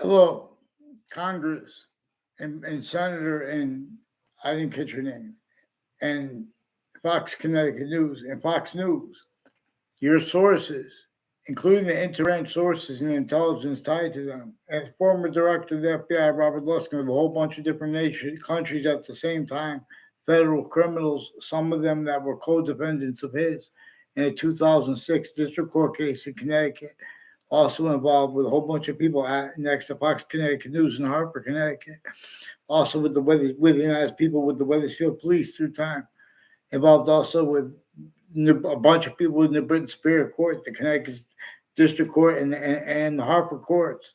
Hello, Congress and Senator, and I didn't catch your name, and Fox Connecticut News and Fox News. Your sources, including the inter sources and intelligence tied to them. As former director of the FBI, Robert Luskin, of a whole bunch of different countries at the same time, federal criminals, some of them that were co-defendants of his, in a 2006 district court case in Connecticut, also involved with a whole bunch of people next to Fox Connecticut News in Harper, Connecticut, also with with the United people with the Wethersfield Police through time, involved also with a bunch of people in the Britain Superior Court, the Connecticut District Court, and the Harper courts,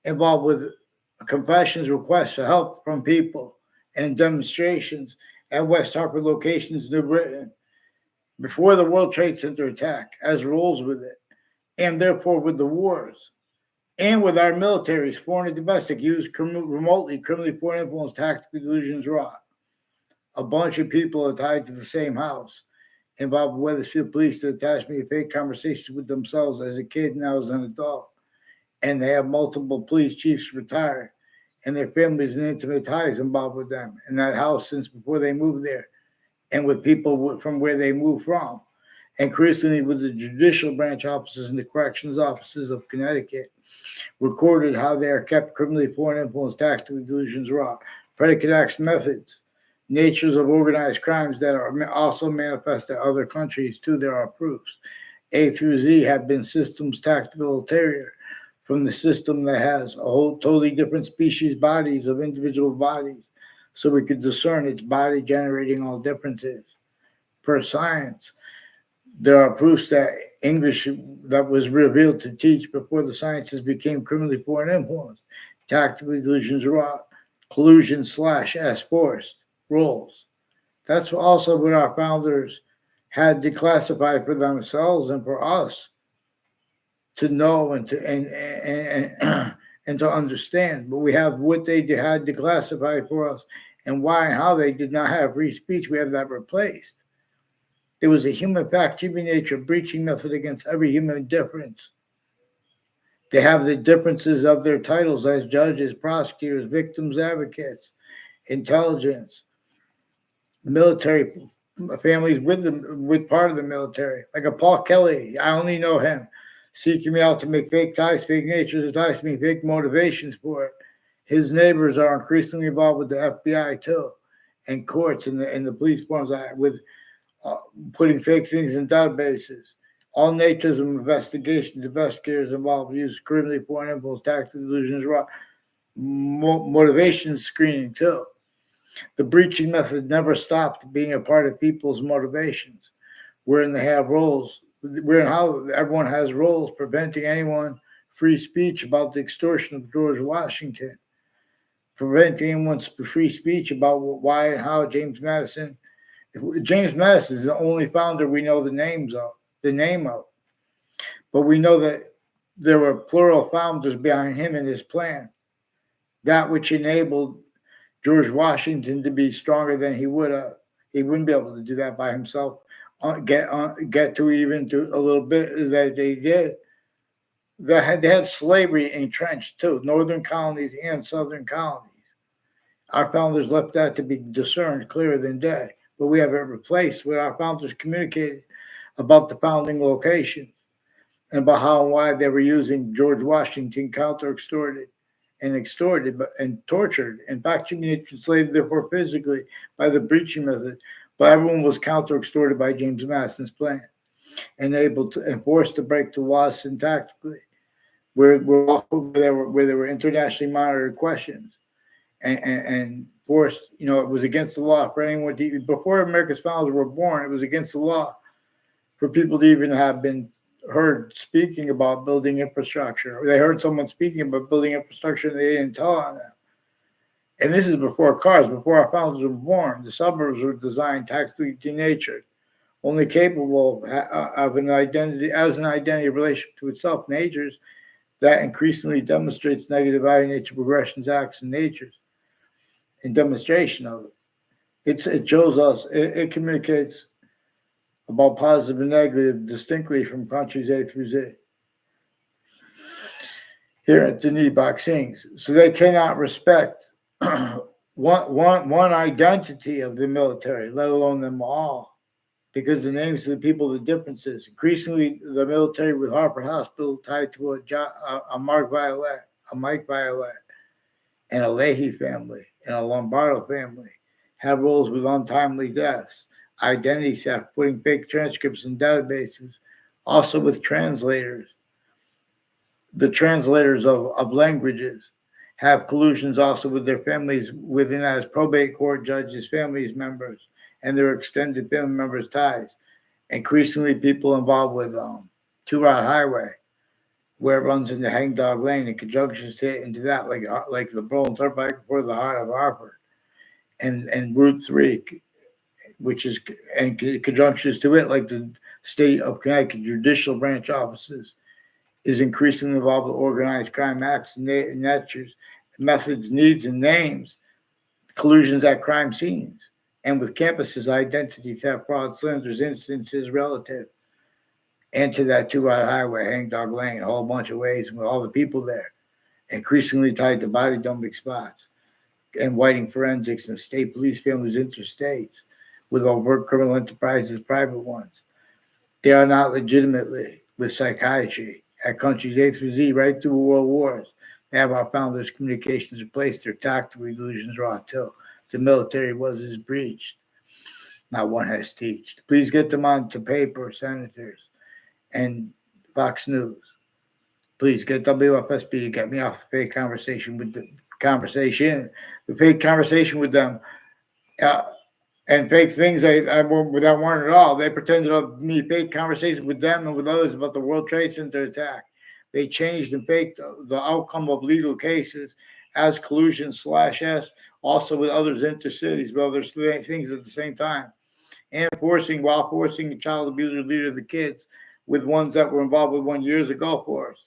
involved with confessions, requests for help from people, and demonstrations at West Harper locations in New Britain before the World Trade Center attack, as rules with it, and therefore with the wars, and with our militaries, foreign and domestic, used remotely, criminally foreign influence, tactical delusions, raw. A bunch of people are tied to the same house, involved with Wethersfield Police that attached me to fake conversations with themselves as a kid and now as an adult. And they have multiple police chiefs retired, and their families and intimate ties involved with them in that house since before they moved there, and with people from where they moved from. Increasingly with the judicial branch offices and the corrections offices of Connecticut, recorded how they are kept criminally foreign influence, tactical delusions, raw, predicate acts, methods, natures of organized crimes that are also manifest in other countries too. There are proofs. A through Z have been systems tactical ulterior from the system that has a whole totally different species bodies of individual bodies, so we could discern its body generating all differences. Per science, there are proofs that English that was revealed to teach before the sciences became criminally foreign influence, tactical delusions, raw, collusion slash as forced roles. That's also what our founders had declassified for themselves and for us to know and to understand. But we have what they had declassified for us, and why and how they did not have free speech. We have that replaced. There was a human fact, human nature breaching method against every human difference. They have the differences of their titles as judges, prosecutors, victims, advocates, intelligence, military families with part of the military, like a Paul Kelly. I only know him, seeking me out to make fake ties, fake natures attached to me, fake motivations for it. His neighbors are increasingly involved with the FBI too, and courts and the police forms with uh, putting fake things in databases. All natures of investigations, investigators involved use criminally foreign influence, tactical delusions, motivation screening too. The breaching method never stopped being a part of people's motivations, wherein they have roles, wherein how everyone has roles, preventing anyone free speech about the extortion of George Washington, preventing anyone's free speech about why and how James Madison is the only founder we know the name of, but we know that there were plural founders behind him and his plan, that which enabled George Washington to be stronger than he would have. He wouldn't be able to do that by himself. Get to even to a little bit that they did. They had slavery entrenched too, northern colonies and southern colonies. Our founders left that to be discerned clearer than day, but we have it replaced with our founders communicated about the founding location and about how and why they were using George Washington counter extorted and tortured. In fact, human enslaved, therefore physically, by the breaching method. But everyone was counter extorted by James Madison's plan and able to and forced to break the laws syntactically, where there were internationally monitored questions and forced. It was against the law for anyone to even, before America's founders were born. It was against the law for people to even have been heard speaking about building infrastructure. Or they heard someone speaking about building infrastructure and they didn't tell on them. And this is before cars, before our founders were born. The suburbs were designed tactically denatured, only capable of an identity relationship to itself, natures that increasingly demonstrates negative value nature progressions, acts, and natures in demonstration of it. It shows us, it communicates about positive and negative distinctly from countries A through Z. here at the knee boxings. So they cannot respect one identity of the military, let alone them all, because the names of the people, the differences. Increasingly, the military with Harvard Hospital tied to a Mark Violet, a Mike Violet, and a Leahy family, and a Lombardo family have roles with untimely deaths, identity theft, putting fake transcripts in databases, also with translators. The translators of languages have collusions also with their families within as probate court judges, families members, and their extended family members' ties. Increasingly, people involved with Two Rod Highway, where it runs into Hangdog Lane and conjunctions to into that, like the Brolin Turnpike before the heart of Harvard, and Route 3, which is and conjunctions to it, like the state of Connecticut judicial branch offices, is increasingly involved with organized crime acts and natures, methods, needs, and names, collusions at crime scenes, and with campuses, identity theft, fraud, slanders, instances relative, and to that two-rod highway, Hangdog Lane, a whole bunch of ways with all the people there, increasingly tied to body dumping spots and whiting forensics and state police families interstates with overt criminal enterprises, private ones. They are not legitimately with psychiatry at countries A through Z right through world wars. They have our founders' communications replaced their tactical illusions raw too. The military was is breached. Not one has teached. Please get them onto paper, senators and Fox News. Please get WFSB to get me off the fake conversation with the fake conversation with them. Uh, and fake things I without warning at all. They pretended to me fake conversations with them and with others about the World Trade Center attack. They changed and faked the outcome of legal cases as collusion slash S, also with others intercities, with other things at the same time, and while forcing the child abuser leader of the kids with ones that were involved with one years ago for us.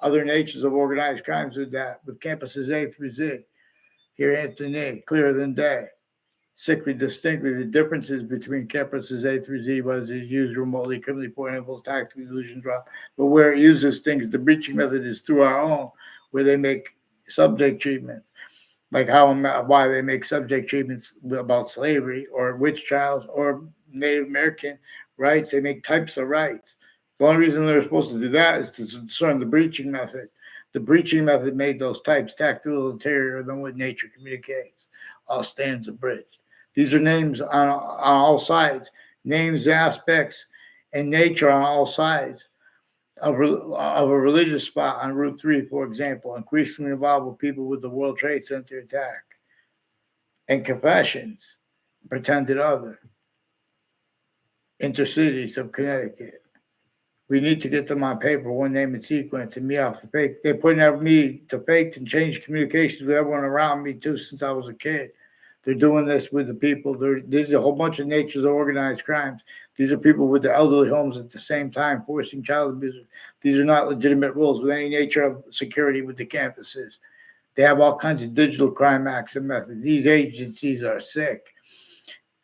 Other natures of organized crimes with that, with campuses A through Z. Here, Anthony, clearer than day. Sickly distinctly, the differences between campuses A through Z was it used remotely, criminally pointable, tactical illusions, but where it uses things, the breaching method is through our own, where they make subject treatments, like why they make subject treatments about slavery or witch trials or Native American rights. They make types of rights. The only reason they're supposed to do that is to discern the breaching method. The breaching method made those types tactile interior than what nature communicates. All stands abridged. These are names on all sides, names, aspects, and nature on all sides of a religious spot on Route 3, for example, increasingly involved with people with the World Trade Center attack and confessions, pretended other, intercities of Connecticut. We need to get them on paper, one name and sequence, and me off the fake. They're putting out me to fake and change communications with everyone around me too since I was a kid. They're doing this with the people. There's a whole bunch of natures of organized crimes. These are people with the elderly homes at the same time, forcing child abuse. These are not legitimate rules with any nature of security with the campuses. They have all kinds of digital crime acts and methods. These agencies are sick.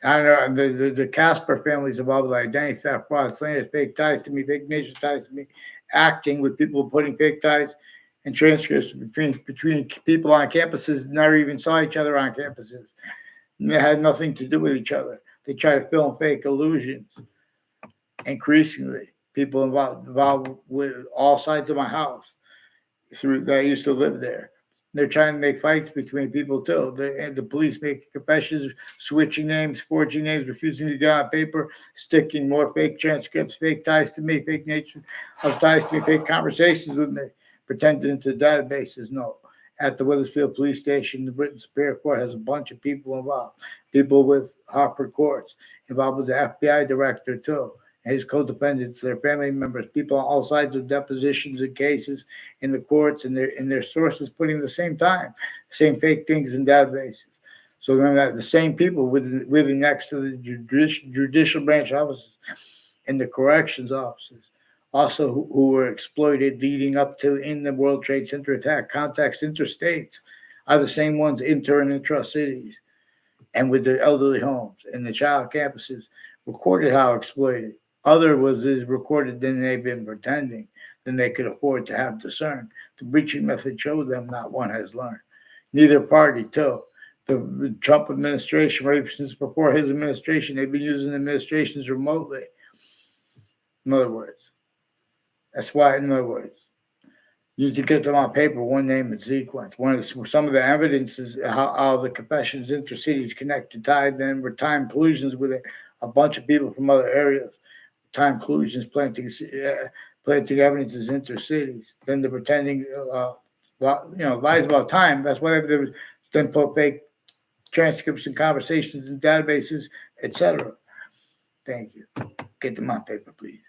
I don't know. The Casper families involved with identity theft, fraud, slander, fake ties to me, fake nation ties to me, acting with people putting fake ties and transcripts between people on campuses never even saw each other on campuses. And they had nothing to do with each other. They try to film fake illusions. Increasingly, people involved with all sides of my house through that I used to live there. They're trying to make fights between people too. The police making confessions, switching names, forging names, refusing to get on paper, sticking more fake transcripts, fake ties to me, fake nature of ties to me, fake conversations with me, pretending into databases. No. At the Wethersfield Police Station, the Britain Superior Court has a bunch of people involved. People with Hartford courts, involved with the FBI director too, and his co-defendants, their family members, people on all sides of depositions and cases in the courts and their sources putting the same time, same fake things in databases. So then that the same people within next to the judicial branch offices and the corrections offices, also who were exploited leading up to in the World Trade Center attack, contacts interstates are the same ones inter and intra cities and with the elderly homes and the child campuses recorded how exploited. Other was is recorded than they've been pretending. than they could afford to have discerned. The breaching method showed them not one has learned. Neither party, too. The Trump administration, right since before his administration, they've been using administrations remotely. In other words, that's why, in other words, you need to get them on paper, one name and sequence. Some of the evidence is how the confessions intercities connected, tied, then were time collusions with a bunch of people from other areas. Time collusions, planting evidence as intercities. Then they're pretending, lies about time. That's why they then put fake transcripts and conversations and databases, etc. Thank you. Get them on paper, please.